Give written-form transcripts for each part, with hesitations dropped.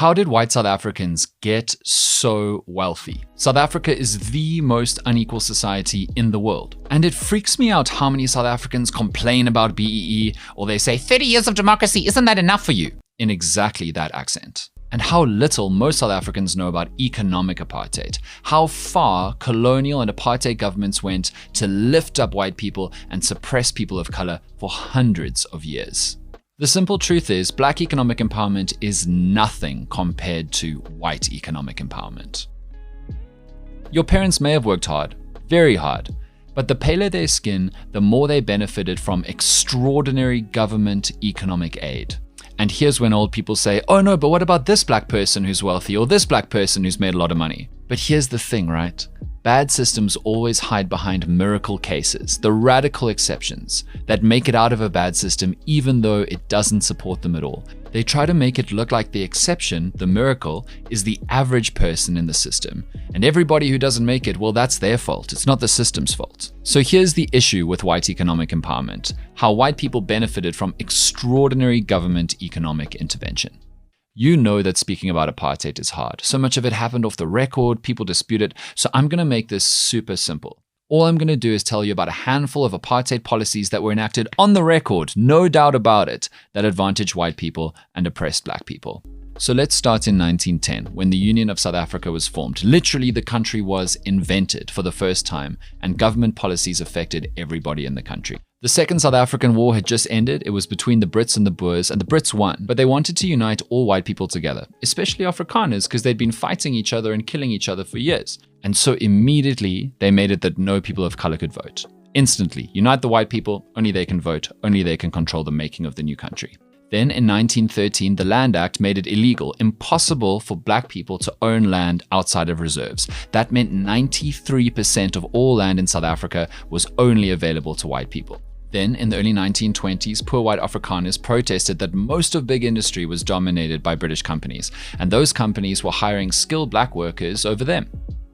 How did white South Africans get so wealthy? South Africa is the most unequal society in the world. And it freaks me out how many South Africans complain about BEE, or they say 30 years of democracy, isn't that enough for you? In exactly that accent. And how little most South Africans know about economic apartheid, how far colonial and apartheid governments went to lift up white people and suppress people of color for hundreds of years. The simple truth is, Black economic empowerment is nothing compared to white economic empowerment. Your parents may have worked hard, very hard, but the paler their skin, the more they benefited from extraordinary government economic aid. And here's when old people say, oh no, but what about this Black person who's wealthy, or this Black person who's made a lot of money? But here's the thing, right? Bad systems always hide behind miracle cases, the radical exceptions that make it out of a bad system even though it doesn't support them at all. They try to make it look like the exception, the miracle, is the average person in the system. And everybody who doesn't make it, well, that's their fault. It's not the system's fault. So here's the issue with white economic empowerment: how white people benefited from extraordinary government economic intervention. You know that speaking about apartheid is hard. So much of it happened off the record, people dispute it. So I'm going to make this super simple. All I'm going to do is tell you about a handful of apartheid policies that were enacted on the record, no doubt about it, that advantaged white people and oppressed Black people. So let's start in 1910, when the Union of South Africa was formed. Literally, the country was invented for the first time, and government policies affected everybody in the country. The Second South African War had just ended. It was between the Brits and the Boers, and the Brits won. But they wanted to unite all white people together, especially Afrikaners, because they'd been fighting each other and killing each other for years. And so immediately, they made it that no people of color could vote. Instantly, unite the white people, only they can vote, only they can control the making of the new country. Then in 1913, the Land Act made it illegal, impossible for Black people to own land outside of reserves. That meant 93% of all land in South Africa was only available to white people. Then, in the early 1920s, poor white Afrikaners protested that most of big industry was dominated by British companies, and those companies were hiring skilled Black workers over them.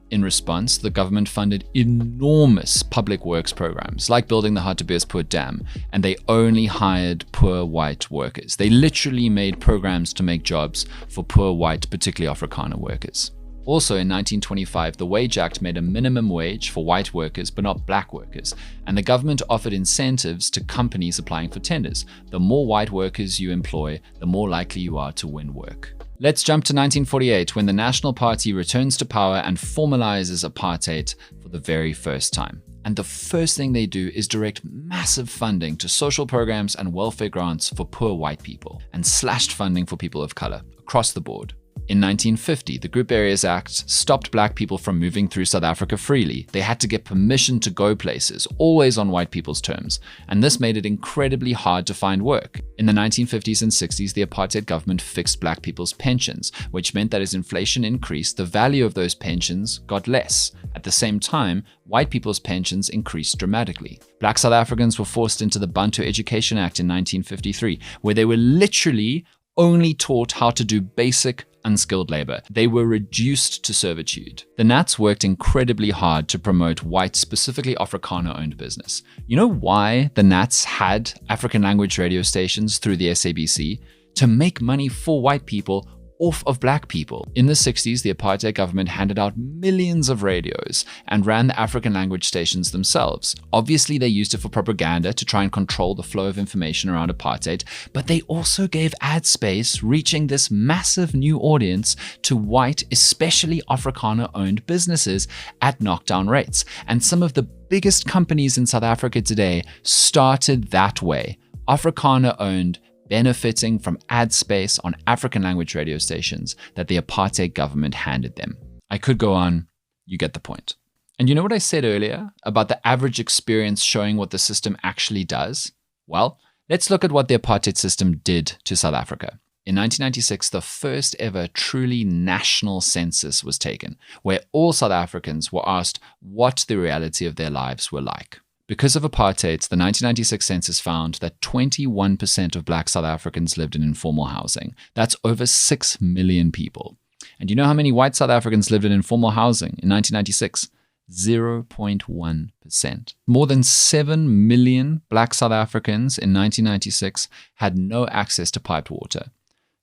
In response, the government funded enormous public works programs, like building the Hartbeespoort Dam, and they only hired poor white workers. They literally made programs to make jobs for poor white, particularly Afrikaner workers. Also in 1925, the Wage Act made a minimum wage for white workers, but not Black workers, and the government offered incentives to companies applying for tenders. The more white workers you employ, the more likely you are to win work. Let's jump to 1948, when the National Party returns to power and formalizes apartheid for the very first time. And the first thing they do is direct massive funding to social programs and welfare grants for poor white people, and slashed funding for people of color across the board. In 1950, the Group Areas Act stopped Black people from moving through South Africa freely. They had to get permission to go places, always on white people's terms, and this made it incredibly hard to find work. In the 1950s and 60s, the apartheid government fixed Black people's pensions, which meant that as inflation increased, the value of those pensions got less. At the same time, white people's pensions increased dramatically. Black South Africans were forced into the Bantu Education Act in 1953, where they were literally only taught how to do basic unskilled labor. They were reduced to servitude. The Nats worked incredibly hard to promote white, specifically Afrikaner-owned business. You know why the Nats had African language radio stations through the SABC? To make money for white people off of Black people. In the 60s, the apartheid government handed out millions of radios and ran the African language stations themselves. Obviously, they used it for propaganda to try and control the flow of information around apartheid, but they also gave ad space reaching this massive new audience to white, especially Afrikaner-owned businesses at knockdown rates. And some of the biggest companies in South Africa today started that way. Afrikaner-owned, benefiting from ad space on African language radio stations that the apartheid government handed them. I could go on, you get the point. And you know what I said earlier about the average experience showing what the system actually does? Well, let's look at what the apartheid system did to South Africa. In 1996, the first ever truly national census was taken, where all South Africans were asked what the reality of their lives were like. Because of apartheid, the 1996 census found that 21% of Black South Africans lived in informal housing. That's over 6 million people. And you know how many white South Africans lived in informal housing in 1996? 0.1%. More than 7 million Black South Africans in 1996 had no access to piped water.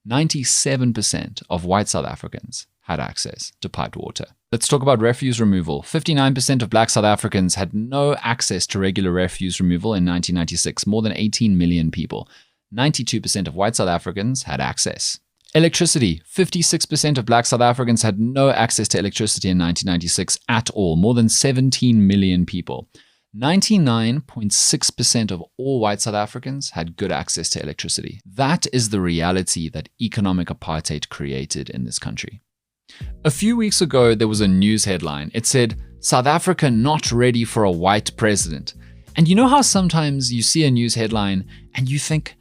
97% of white South Africans had access to piped water. Let's talk about refuse removal. 59% of black South Africans had no access to regular refuse removal in 1996, more than 18 million people. 92% of white South Africans had access. Electricity. 56% of black South Africans had no access to electricity in 1996 at all, more than 17 million people. 99.6% of all white South Africans had good access to electricity. That is the reality that economic apartheid created in this country. A few weeks ago, there was a news headline. It said, "South Africa not ready for a white president." And you know how sometimes you see a news headline and you think,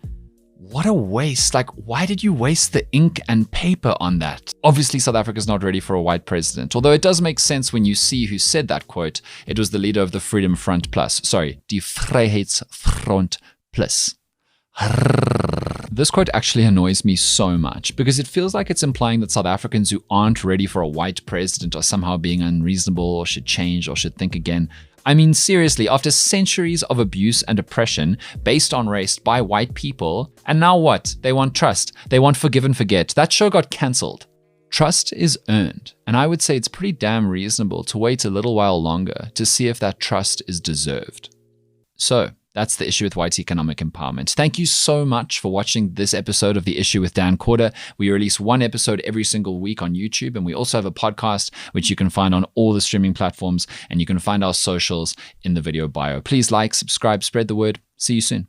what a waste. Like, why did you waste the ink and paper on that? Obviously, South Africa's not ready for a white president. Although it does make sense when you see who said that quote. It was the leader of the Freedom Front Plus. Sorry, Die Vryheidsfront Plus. This quote actually annoys me so much because it feels like it's implying that South Africans who aren't ready for a white president are somehow being unreasonable or should change or should think again. I mean, seriously, after centuries of abuse and oppression based on race by white people, and now what? They want trust. They want forgive and forget. That show got cancelled. Trust is earned, and I would say it's pretty damn reasonable to wait a little while longer to see if that trust is deserved. So, that's the issue with white economic empowerment. Thank you so much for watching this episode of The Issue with Dan Corder. We release one episode every single week on YouTube, and we also have a podcast, which you can find on all the streaming platforms, and you can find our socials in the video bio. Please like, subscribe, spread the word. See you soon.